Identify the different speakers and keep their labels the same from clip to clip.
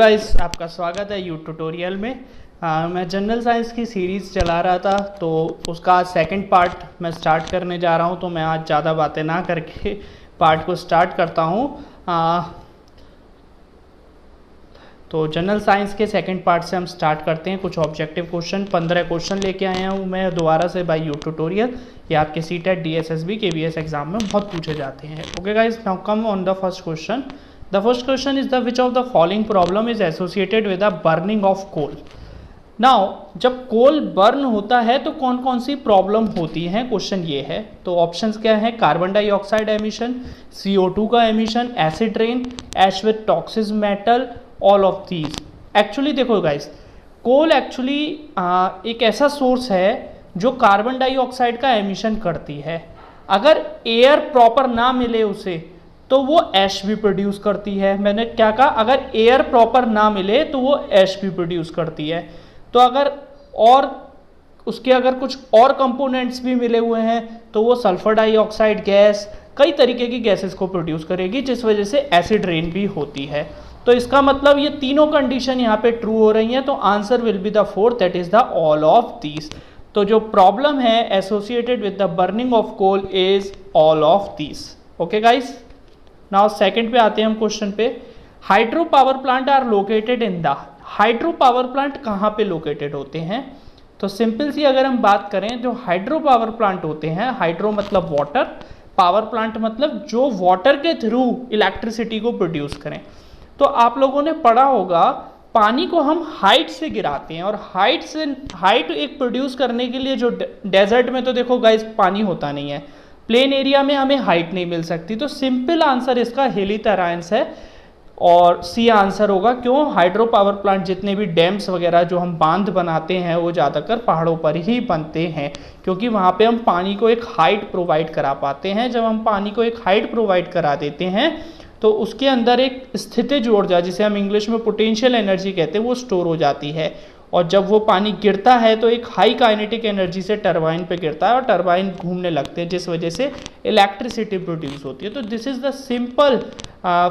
Speaker 1: Guys, आपका स्वागत है यू ट्यूटोरियल में। मैं जनरल साइंस की सीरीज़ चला रहा था, तो उसका आज सेकंड पार्ट मैं स्टार्ट करने जा रहा हूं। तो मैं आज ज़्यादा बातें ना करके पार्ट को स्टार्ट करता हूं। तो जनरल साइंस के सेकंड पार्ट से हम स्टार्ट करते हैं। कुछ ऑब्जेक्टिव क्वेश्चन 15 क्वेश्चन लेके आया हूँ मैं दोबारा से बाय यू ट्यूटोरियल। ये आपके सीटेट DSSB KVS एग्जाम में बहुत पूछे जाते हैं। Okay guys, now come on the first question. The first question is the which of the following problem is associated with the burning of coal? Now, जब कोल burn होता है तो कौन कौन सी प्रॉब्लम होती हैं, क्वेश्चन ये है। तो ऑप्शंस क्या है? कार्बन डाइऑक्साइड एमिशन, CO2 का emission, acid rain, ash with toxic metal, all of these. Actually देखो गाइस, कोल एक्चुअली एक ऐसा सोर्स है जो कार्बन डाइऑक्साइड का एमिशन करती है। अगर एयर प्रॉपर ना मिले उसे तो वो ऐश भी प्रोड्यूस करती है। मैंने क्या कहा? अगर एयर प्रॉपर ना मिले तो वो ऐश भी प्रोड्यूस करती है। तो अगर और उसके अगर कुछ और कंपोनेंट्स भी मिले हुए हैं तो वो सल्फर डाइऑक्साइड गैस, कई तरीके की गैसेस को प्रोड्यूस करेगी, जिस वजह से एसिड रेन भी होती है। तो इसका मतलब ये तीनों कंडीशन यहाँ पे ट्रू हो रही हैं। तो answer will be the fourth, that is the all of these. तो जो प्रॉब्लम है associated with the burning of coal is all of these. Okay guys, now second पे आते हैं हम क्वेश्चन पे। Hydro power plant are located in the. Hydro power plant कहाँ पे लोकेटेड होते हैं? तो सिंपल सी अगर हम बात करें, जो हाइड्रो पावर प्लांट होते हैं, हाइड्रो मतलब वाटर, पावर प्लांट मतलब जो वाटर के थ्रू इलेक्ट्रिसिटी को प्रोड्यूस करें। तो आप लोगों ने पढ़ा होगा पानी को हम हाइट से गिराते हैं, और हाइट एक प्रोड्यूस करने के लिए जो डेजर्ट में तो देखो गाइस पानी होता नहीं है, प्लेन एरिया में हमें हाइट नहीं मिल सकती। तो सिंपल आंसर इसका हेलिथेराइन्स है और सी आंसर होगा। क्यों? हाइड्रो पावर प्लांट जितने भी डैम्स वगैरह जो हम बांध बनाते हैं वो ज़्यादातर पहाड़ों पर ही बनते हैं, क्योंकि वहाँ पे हम पानी को एक हाइट प्रोवाइड करा पाते हैं। जब हम पानी को एक हाइट प्रोवाइड करा देते हैं तो उसके अंदर एक स्थितिज ऊर्जा, जिसे हम इंग्लिश में पोटेंशियल एनर्जी कहते हैं, वो स्टोर हो जाती है। और जब वो पानी गिरता है तो एक हाई काइनेटिक एनर्जी से टरबाइन पे गिरता है और टरबाइन घूमने लगते हैं, जिस वजह से इलेक्ट्रिसिटी प्रोड्यूस होती है। तो this is the simple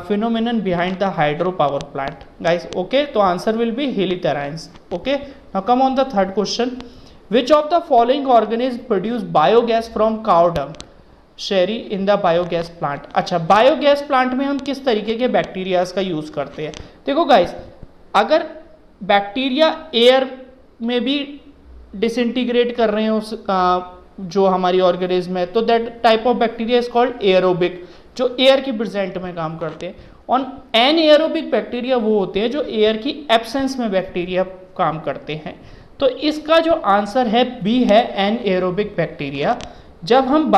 Speaker 1: phenomenon behind the hydro power plant guys. Okay, तो answer will be helitherines. Okay, now come on the third question. Which of the following organism produce biogas from cow dung slurry in the biogas plant? अच्छा, biogas plant में हम किस तरीके के bacterias का use करते हैं? देखो गाइस, अगर बैक्टीरिया एयर में भी डिसइंटीग्रेट कर रहे हैं उस जो हमारी ऑर्गेनिज्म है, तो that type of bacteria is called aerobic, जो एयर की प्रेजेंट में काम करते हैं। और एनएयरोबिक बैक्टीरिया वो होते हैं जो एयर की एब्सेंस में बैक्टीरिया काम करते हैं। तो इसका जो आंसर है बी है एनएयरोबिक बैक्टीरिया। जब हम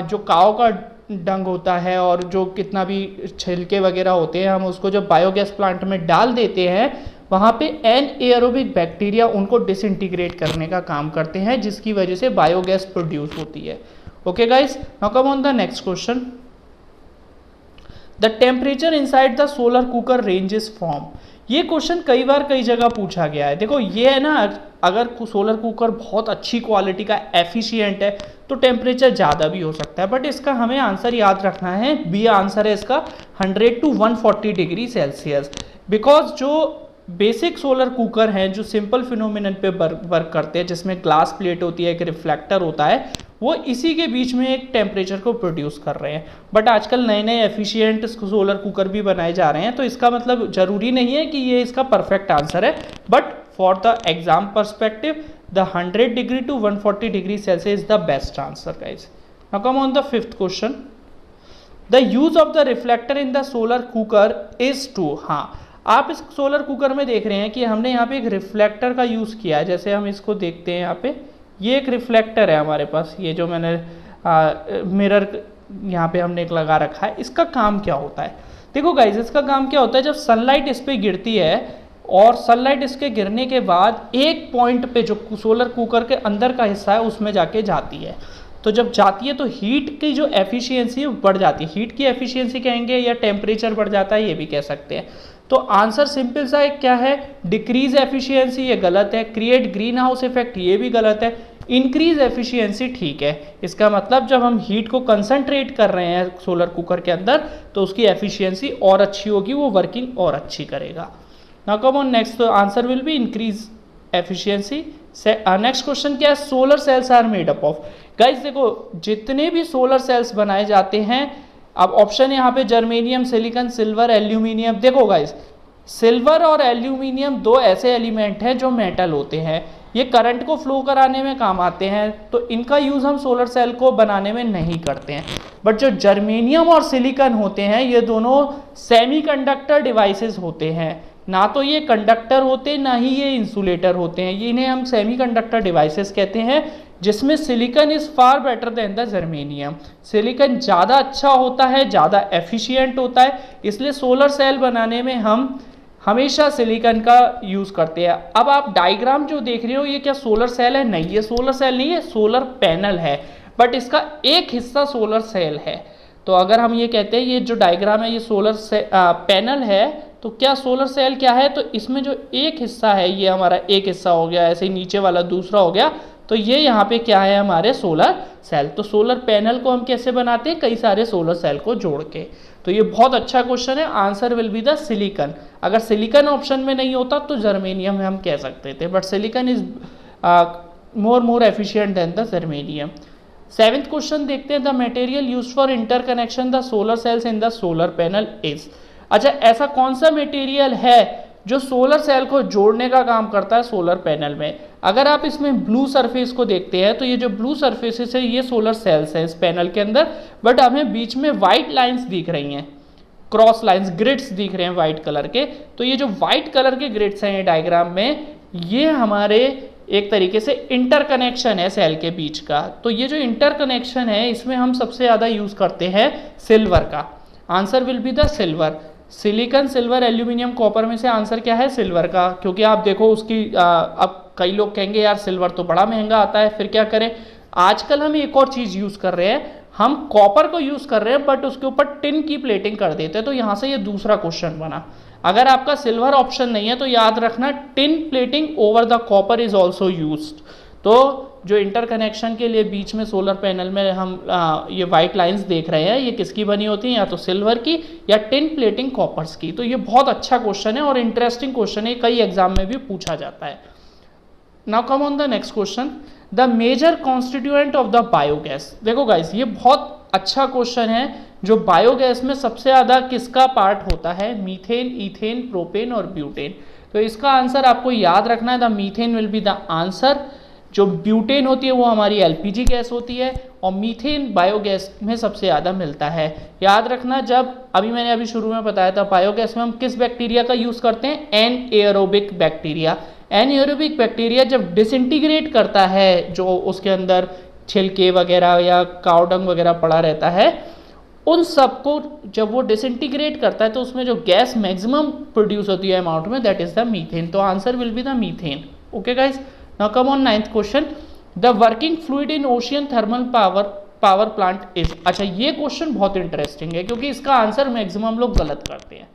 Speaker 1: जो काऊ का डंग होता है और जो कितना भी छिलके वगैरह होते हैं, हम उसको जब बायोगैस प्लांट में डाल देते हैं, वहाँ पे एनएयरोबिक बैक्टीरिया उनको डिसइंटीग्रेट करने का काम करते हैं, जिसकी वजह से बायोगैस प्रोड्यूस होती है। Okay guys, now come on the next question. The temperature inside the solar cooker ranges from. ये क्वेश्चन कई बार कई जगह पूछा गया है। देखो ये है ना, अगर सोलर कुकर बहुत अच्छी क्वालिटी का एफिशिएंट है तो टेम्परेचर ज़्यादा भी हो सकता है, बट इसका हमें आंसर याद रखना है। बी आंसर है इसका 100 to 140 डिग्री सेल्सियस। बिकॉज जो बेसिक सोलर कुकर हैं जो सिंपल फिनोमिनन पे वर्क करते हैं, जिसमें ग्लास प्लेट होती है, एक रिफ्लेक्टर होता है, वो इसी के बीच में एक टेम्परेचर को प्रोड्यूस कर रहे हैं। बट आजकल नए नए एफिशिएंट सोलर कुकर भी बनाए जा रहे हैं, तो इसका मतलब जरूरी नहीं है कि ये इसका परफेक्ट आंसर है, but for the exam perspective the 100 degree to 140 degree celsius is the best answer guys. Now come on the fifth question. The use of the reflector in the solar cooker is to. हाँ, आप इस solar cooker में देख रहे हैं कि हमने यहाँ पे एक रिफ्लेक्टर का यूज़ किया है। जैसे हम इसको देखते हैं, यहाँ पे ये एक रिफ्लेक्टर है हमारे पास, ये जो मैंने मिरर यहाँ पे हमने एक लगा रखा है। इसका काम क्या होता है? देखो गाइज, इसका काम क्या होता है, जब सनलाइट इस पर गिरती है और सनलाइट इसके गिरने के बाद एक पॉइंट पे जो सोलर कुकर के अंदर का हिस्सा है उसमें जाके जाती है। तो जब जाती है तो हीट की जो एफिशिएंसी बढ़ जाती है। हीट की एफिशिएंसी कहेंगे या टेम्परेचर बढ़ जाता है, ये भी कह सकते हैं। तो आंसर सिंपल सा क्या है? डिक्रीज एफिशिएंसी, ये गलत है। क्रिएट ग्रीन हाउस इफेक्ट, ये भी गलत है। इंक्रीज एफिशिएंसी ठीक है। इसका मतलब जब हम हीट को कंसंट्रेट कर रहे हैं सोलर कुकर के अंदर तो उसकी एफिशिएंसी और अच्छी होगी, वो वर्किंग और अच्छी करेगा। Now come on next answer will be increase efficiency. Next question क्या है, solar cells are made up of. Guys देखो जितने भी सोलर सेल्स बनाए जाते हैं, अब ऑप्शन यहाँ पे जर्मेनियम, सिलिकॉन, सिल्वर, एल्यूमिनियम। देखो गाइस सिल्वर और एल्यूमिनियम दो ऐसे एलिमेंट हैं जो मेटल होते हैं, ये करंट को फ्लो कराने में काम आते हैं, तो इनका यूज़ हम सोलर सेल को बनाने में नहीं करते हैं। बट जो जर्मेनियम और सिलिकॉन होते हैं ये दोनों सेमीकंडक्टर डिवाइसेस होते हैं, ना तो ये कंडक्टर होते ना ही ये इंसुलेटर होते हैं, इन्हें हम सेमीकंडक्टर डिवाइसेस कहते हैं, जिसमें silicon is far better than the germanium. Silicon ज़्यादा अच्छा होता है, ज़्यादा एफिशिएंट होता है, इसलिए सोलर सेल बनाने में हम हमेशा सिलिकॉन का यूज़ करते हैं। अब आप डायग्राम जो देख रहे हो ये क्या सोलर सेल है? नहीं, ये सोलर सेल नहीं है, सोलर पैनल है, बट इसका एक हिस्सा सोलर सेल है। तो अगर हम ये कहते हैं ये जो डायग्राम है ये सोलर पैनल है, तो क्या सोलर सेल क्या है? तो इसमें जो एक हिस्सा है ये हमारा एक हिस्सा हो गया, ऐसे ही नीचे वाला दूसरा हो गया, तो ये यहाँ पे क्या है हमारे सोलर सेल। तो सोलर पैनल को हम कैसे बनाते हैं? कई सारे सोलर सेल को जोड़ के। तो ये बहुत अच्छा क्वेश्चन है, answer will be the silicon. अगर सिलिकॉन ऑप्शन में नहीं होता तो जर्मेनियम हम कह सकते थे, but silicon is more efficient then the germanium. 7th question देखते हैं, the material used for interconnection the solar cells in the solar panel is. अच्छा ऐसा कौन सा मटेरियल है जो सोलर सेल को जोड़ने का काम करता है सोलर पैनल में? अगर आप इसमें ब्लू सरफेस को देखते हैं तो ये जो ब्लू सरफेसेस है ये सोलर सेल्स हैं इस पैनल के अंदर, बट हमें बीच में वाइट लाइंस दिख रही हैं, क्रॉस लाइंस, ग्रिड्स दिख रहे हैं वाइट कलर के। तो ये जो वाइट कलर के ग्रिड्स हैं ये डायग्राम में, ये हमारे एक तरीके से इंटरकनेक्शन है सेल के बीच का। तो ये जो इंटरकनेक्शन है इसमें हम सबसे ज़्यादा यूज़ करते हैं सिल्वर का। Answer will be the silver. Silicon, silver, aluminium, copper में से आंसर क्या है? सिल्वर का। क्योंकि आप देखो उसकी अब कई लोग कहेंगे यार सिल्वर तो बड़ा महंगा आता है, फिर क्या करें? आजकल हम एक और चीज़ यूज़ कर रहे हैं, हम कॉपर को यूज़ कर रहे हैं बट उसके ऊपर टिन की प्लेटिंग कर देते हैं। तो यहाँ से ये दूसरा क्वेश्चन बना। अगर आपका सिल्वर ऑप्शन नहीं है तो याद रखना tin plating over the copper is also used. तो जो इंटरकनेक्शन के लिए बीच में सोलर पैनल में हम ये वाइट लाइंस देख रहे हैं, ये किसकी बनी होती हैं? या तो सिल्वर की या टिन प्लेटिंग कॉपर्स की। तो ये बहुत अच्छा क्वेश्चन है और इंटरेस्टिंग क्वेश्चन है, कई एग्जाम में भी पूछा जाता है। Now come on the next question, the major constituent of the biogas. देखो गाइस ये बहुत अच्छा क्वेश्चन है, जो बायोगैस में सबसे ज़्यादा किसका पार्ट होता है? मीथेन, ईथेन, प्रोपेन और ब्यूटेन। तो इसका आंसर आपको याद रखना है, the methane will be the answer. जो ब्यूटेन होती है वो हमारी एलपीजी गैस होती है और मीथेन बायोगैस में सबसे ज़्यादा मिलता है। याद रखना, जब मैंने अभी शुरू में बताया था बायोगैस में हम किस बैक्टीरिया का यूज़ करते हैं? Anaerobic bacteria. एनएरोबिक बैक्टीरिया जब डिसइंटीग्रेट करता है, जो उसके अंदर छिलके वगैरह या काव डंग वगैरह पड़ा रहता है, उन सबको जब वो डिसइंटीग्रेट करता है तो उसमें जो गैस मैक्सिमम प्रोड्यूस होती है अमाउंट में, दैट इज द मीथेन। तो answer will be the methane. Okay guys, now come on 9th question, the working fluid in ocean thermal power plant is. अच्छा ये क्वेश्चन बहुत इंटरेस्टिंग है क्योंकि इसका आंसर मैक्सिमम लोग गलत करते हैं।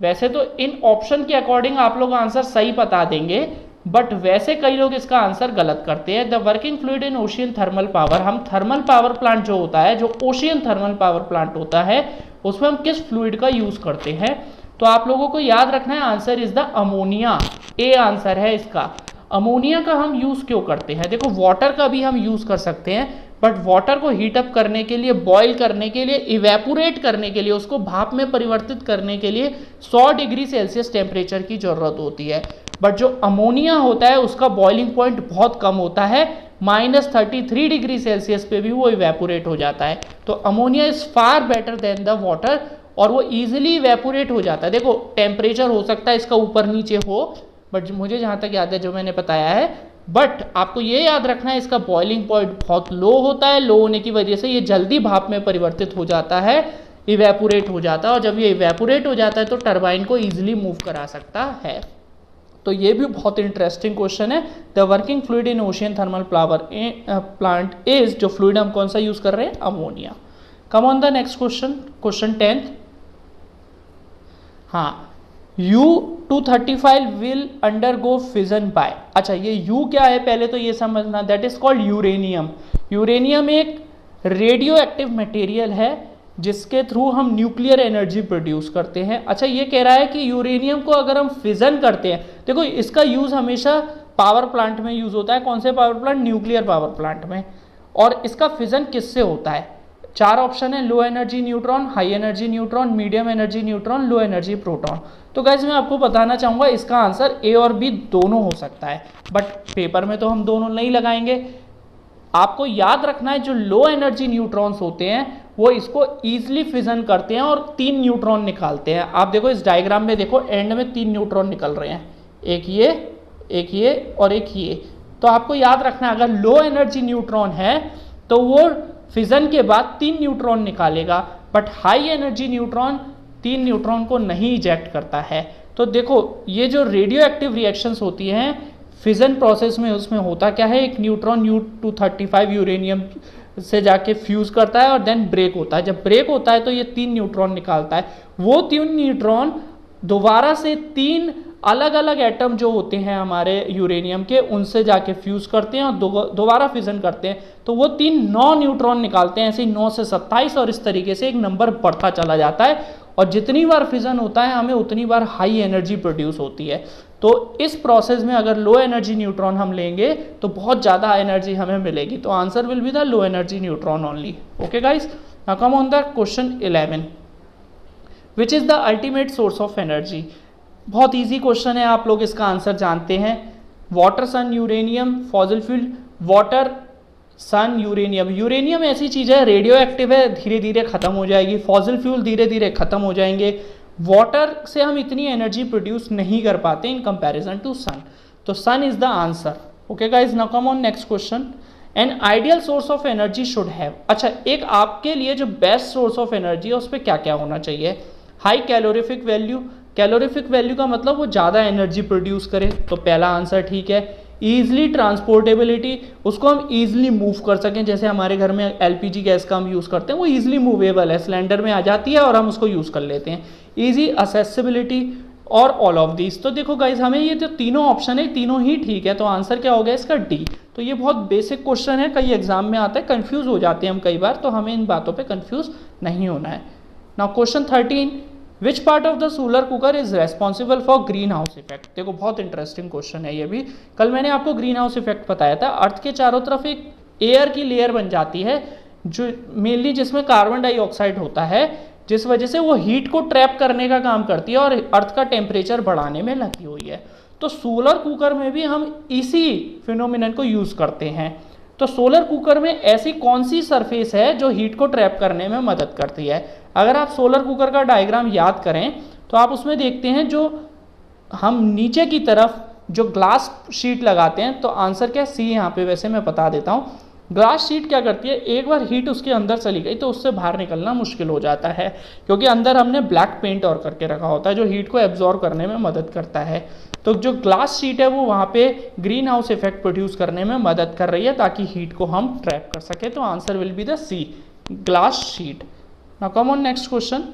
Speaker 1: वैसे तो इन ऑप्शन के अकॉर्डिंग आप लोग आंसर सही बता देंगे, बट वैसे कई लोग इसका आंसर गलत करते हैं। The working fluid in ocean thermal power, हम थर्मल पावर प्लांट जो होता है, जो ओशियन थर्मल पावर प्लांट होता है, उसमें हम किस फ्लूइड का यूज करते हैं? तो आप लोगों को याद रखना है answer is the ammonia. A answer है इसका। अमोनिया का हम यूज क्यों करते हैं? देखो वाटर का भी हम यूज कर सकते हैं, बट वाटर को हीट अप करने के लिए, बॉयल करने के लिए, इवेपोरेट करने के लिए, उसको भाप में परिवर्तित करने के लिए 100 डिग्री सेल्सियस टेम्परेचर की जरूरत होती है। बट जो अमोनिया होता है उसका बॉइलिंग पॉइंट बहुत कम होता है, -33 डिग्री सेल्सियस पे भी वो इवेपोरेट हो जाता है। तो ammonia is far better than the water और वो ईजिली इवेपोरेट हो जाता है। देखो टेम्परेचर हो सकता है इसका ऊपर नीचे हो, बट मुझे जहाँ तक याद है जो मैंने बताया है, बट आपको ये याद रखना है इसका बॉइलिंग पॉइंट बहुत लो होता है। लो होने की वजह से ये जल्दी भाप में परिवर्तित हो जाता है, इवेपोरेट हो जाता है, और जब ये इवेपोरेट हो जाता है तो टरबाइन को ईजिली मूव करा सकता है। तो ये भी बहुत इंटरेस्टिंग क्वेश्चन है। The working fluid in ocean thermal power plant is, जो फ्लूइड हम कौन सा यूज कर रहे हैं? Ammonia. Come on the next question, question 10th। हाँ, U-235 will undergo fission bye. अच्छा ये U क्या है पहले तो ये समझना, that is called uranium. Uranium एक रेडियो एक्टिव मटेरियल है जिसके थ्रू हम न्यूक्लियर एनर्जी प्रोड्यूस करते हैं। अच्छा, ये कह रहा है कि यूरेनियम को अगर हम फिजन करते हैं, देखो इसका यूज़ हमेशा पावर प्लांट में यूज़ होता है। कौन से power plant? Nuclear power plant में। और इसका फिजन किससे होता है? 4 ऑप्शन है, low energy neutron, high energy neutron, medium energy neutron, low energy proton. तो गाइस मैं आपको बताना चाहूँगा इसका आंसर ए और बी दोनों हो सकता है, बट पेपर में तो हम दोनों नहीं लगाएंगे। आपको याद रखना है जो लो एनर्जी न्यूट्रॉन्स होते हैं वो इसको ईजिली फिजन करते हैं और 3 न्यूट्रॉन निकालते हैं। आप देखो इस डायग्राम में, देखो एंड में 3 न्यूट्रॉन निकल रहे हैं, एक ये और एक ये। तो आपको याद रखना है अगर लो एनर्जी न्यूट्रॉन है तो वो फिजन के बाद 3 न्यूट्रॉन निकालेगा, but high energy neutron 3 neutron को नहीं इजेक्ट करता है। तो देखो ये जो रेडियो एक्टिव रिएक्शंस होती हैं फिजन प्रोसेस में, उसमें होता क्या है, एक न्यूट्रॉन U-235 यूरेनियम से जाके फ्यूज करता है और देन ब्रेक होता है। जब ब्रेक होता है तो ये 3 न्यूट्रॉन निकालता है। वो 3 न्यूट्रॉन दोबारा से 3 अलग अलग एटम जो होते हैं हमारे यूरेनियम के, उनसे जाके फ्यूज करते हैं और दोबारा फिजन करते हैं। तो वो 9 न्यूट्रॉन निकालते हैं, ऐसे ही 9 से 27 और इस तरीके से एक नंबर बढ़ता चला जाता है। और जितनी बार फिजन होता है हमें उतनी बार हाई एनर्जी प्रोड्यूस होती है। तो इस प्रोसेस में अगर लो एनर्जी न्यूट्रॉन हम लेंगे तो बहुत ज़्यादा एनर्जी हमें मिलेगी। तो answer will be the low energy neutron only. Okay guys, now come on the question 11, which is the ultimate source of energy. बहुत ईजी क्वेश्चन है, आप लोग इसका आंसर जानते हैं। वाटर, सन, यूरेनियम, फॉसिल फ्यूल। वाटर, सन, यूरेनियम। यूरेनियम ऐसी चीज़ है, radio active है, धीरे धीरे खत्म हो जाएगी। फॉसिल फ्यूल धीरे धीरे खत्म हो जाएंगे। वाटर से हम इतनी एनर्जी प्रोड्यूस नहीं कर पाते इन कंपैरिजन टू सन। तो sun is the answer. Okay guys, now come on next question. An ideal source of energy should have. अच्छा, एक आपके लिए जो बेस्ट सोर्स ऑफ एनर्जी है उस पर क्या क्या होना चाहिए? High calorific value. Calorific value का मतलब वो ज़्यादा एनर्जी प्रोड्यूस करे, तो पहला आंसर ठीक है। ईजिली ट्रांसपोर्टेबिलिटी, उसको हम ईजिली मूव कर सकें, जैसे हमारे घर में एलपीजी गैस का हम यूज़ करते हैं, वो ईजिली मूवेबल है, सिलेंडर में आ जाती है और हम उसको यूज़ कर लेते हैं। ईजी असेसिबिलिटी और ऑल ऑफ दीज। तो देखो गाइज, हमें ये जो तीनों ऑप्शन है तीनों ही ठीक है, तो आंसर क्या हो गया इसका डी। तो ये बहुत बेसिक क्वेश्चन है, कई एग्जाम में आता है, कंफ्यूज हो जाते हैं हम कई बार, तो हमें इन बातों पे कंफ्यूज नहीं होना है। Now question 13, which part of the solar cooker is responsible for green house effect. देखो बहुत इंटरेस्टिंग क्वेश्चन है ये भी। कल मैंने आपको ग्रीन हाउस इफेक्ट बताया था। अर्थ के चारों तरफ एक एयर की लेयर बन जाती है जो मेनली जिसमें कार्बन डाइऑक्साइड होता है, जिस वजह से वो हीट को ट्रैप करने का काम करती है और अर्थ का टेम्परेचर बढ़ाने में लगी हुई है। तो सोलर कुकर में भी हम इसी फिनोमिनन को यूज़ करते हैं। तो सोलर कुकर में ऐसी कौन सी सरफेस है जो हीट को ट्रैप करने में मदद करती है? अगर आप सोलर कुकर का डायग्राम याद करें तो आप उसमें देखते हैं जो हम नीचे की तरफ जो ग्लास शीट लगाते हैं, तो आंसर क्या सी यहाँ पे वैसे मैं बता देता हूँ। ग्लास शीट क्या करती है, एक बार हीट उसके अंदर चली गई तो उससे बाहर निकलना मुश्किल हो जाता है, क्योंकि अंदर हमने ब्लैक पेंट और करके रखा होता है जो हीट को एब्जॉर्ब करने में मदद करता है। तो जो ग्लास शीट है वो वहाँ पे ग्रीन हाउस इफेक्ट प्रोड्यूस करने में मदद कर रही है ताकि हीट को हम ट्रैप कर सके। तो answer will be the c, glass sheet. Now come on next question,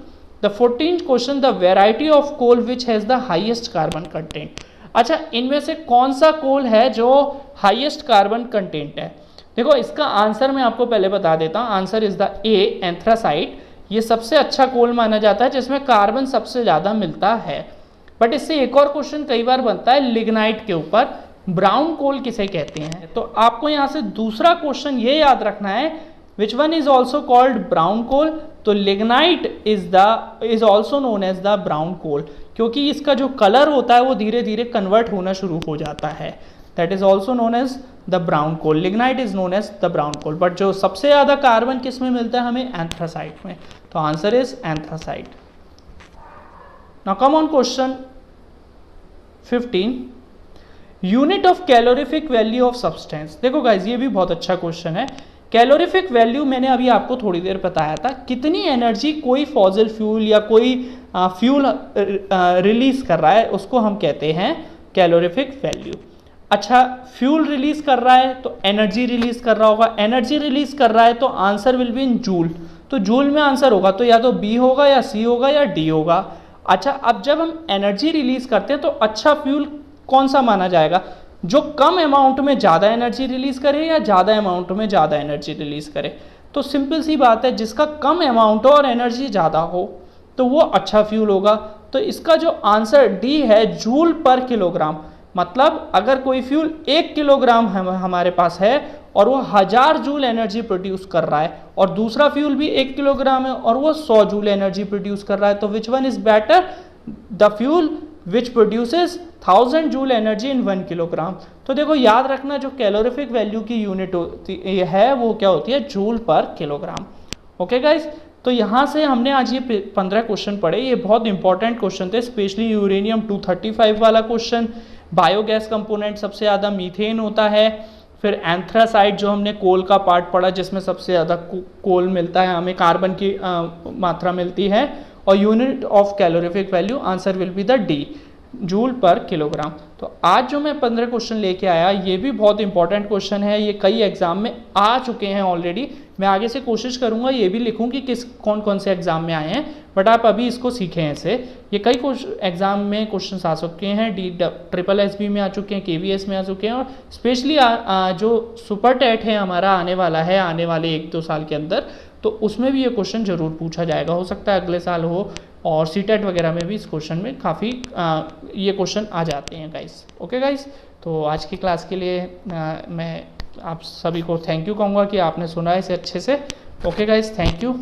Speaker 1: the 14th question, the variety of coal which has the highest carbon content. अच्छा, इनमें से कौन सा कोल है जो हाइएस्ट कार्बन कंटेंट है? देखो इसका आंसर मैं आपको पहले बता देता हूँ। Answer is the A, anthracite. ये सबसे अच्छा कोल माना जाता है जिसमें कार्बन सबसे ज़्यादा मिलता है। बट इससे एक और क्वेश्चन कई बार बनता है लिग्नाइट के ऊपर, ब्राउन कोल किसे कहते हैं? तो आपको यहाँ से दूसरा क्वेश्चन ये याद रखना है, which one is also called brown coal. तो lignite is also known as the brown coal, क्योंकि इसका जो कलर होता है वो धीरे धीरे कन्वर्ट होना शुरू हो जाता है। That is also known as the brown coal. Lignite is known as the brown coal. But जो सबसे ज़्यादा कार्बन किस में मिलता है हमें? एंथ्रासाइट में। तो answer is anthracite. Now come on question 15, unit of calorific value of substance. देखो गाइज ये भी बहुत अच्छा क्वेश्चन है। कैलोरीफिक वैल्यू मैंने अभी आपको थोड़ी देर बताया था, कितनी एनर्जी कोई फॉसिल फ्यूल या कोई फ्यूल रिलीज कर रहा है उसको हम कहते हैं कैलोरीफिक वैल्यू। अच्छा, फ्यूल रिलीज कर रहा है तो एनर्जी रिलीज कर रहा होगा, एनर्जी रिलीज कर रहा है तो answer will be in joule. तो जूल में आंसर होगा तो या तो बी होगा या सी होगा या डी होगा। अच्छा, अब जब हम एनर्जी रिलीज करते हैं तो अच्छा फ्यूल कौन सा माना जाएगा? जो कम अमाउंट में ज़्यादा एनर्जी रिलीज करे या ज़्यादा अमाउंट में ज़्यादा एनर्जी रिलीज करे? तो सिंपल सी बात है, जिसका कम अमाउंट हो और एनर्जी ज़्यादा हो तो वो अच्छा फ्यूल होगा। तो इसका जो आंसर डी है, जूल पर किलोग्राम। मतलब अगर कोई फ्यूल 1 किलोग्राम हमारे पास है और वो 1000 जूल एनर्जी प्रोड्यूस कर रहा है, और दूसरा फ्यूल भी 1 किलोग्राम है और वो 100 जूल एनर्जी प्रोड्यूस कर रहा है, तो विच one is better? The fuel which produces 1000 joule energy in 1 kilogram. तो देखो याद रखना, जो कैलोरीफिक वैल्यू की यूनिट होती है वो क्या होती है? जूल पर किलोग्राम। ओके गाइज, तो यहाँ से हमने आज ये 15 क्वेश्चन पढ़े। ये बहुत इंपॉर्टेंट क्वेश्चन थे, स्पेशली यूरेनियम 235 वाला क्वेश्चन। बायोगैस कंपोनेंट सबसे ज़्यादा मीथेन होता है। फिर एंथ्रासाइड जो हमने कोल का पार्ट पढ़ा, जिसमें सबसे ज़्यादा कोल मिलता है, हमें कार्बन की मात्रा मिलती है। और unit of calorific value, answer will be the D, joule पर किलोग्राम। तो आज जो मैं 15 क्वेश्चन लेके आया, ये भी बहुत इंपॉर्टेंट क्वेश्चन है। ये कई एग्जाम में आ चुके हैं ऑलरेडी। मैं आगे से कोशिश करूंगा ये भी लिखूं कि कौन कौन से एग्जाम में आए हैं, बट आप अभी इसको सीखें ऐसे। ये कई एग्जाम में क्वेश्चन आ चुके हैं, SSSB में आ चुके हैं, KVS में आ चुके हैं, और स्पेशली जो सुपर टेट है हमारा आने वाला है, आने वाले 1-2 साल के अंदर, तो उसमें भी ये क्वेश्चन जरूर पूछा जाएगा। हो सकता है अगले साल हो, और सीटेट वगैरह में भी इस क्वेश्चन में काफ़ी ये क्वेश्चन आ जाते हैं गाइस। ओके गाइस, तो आज की क्लास के लिए मैं आप सभी को थैंक यू कहूँगा कि आपने सुना इसे अच्छे से। Okay guys, thank you.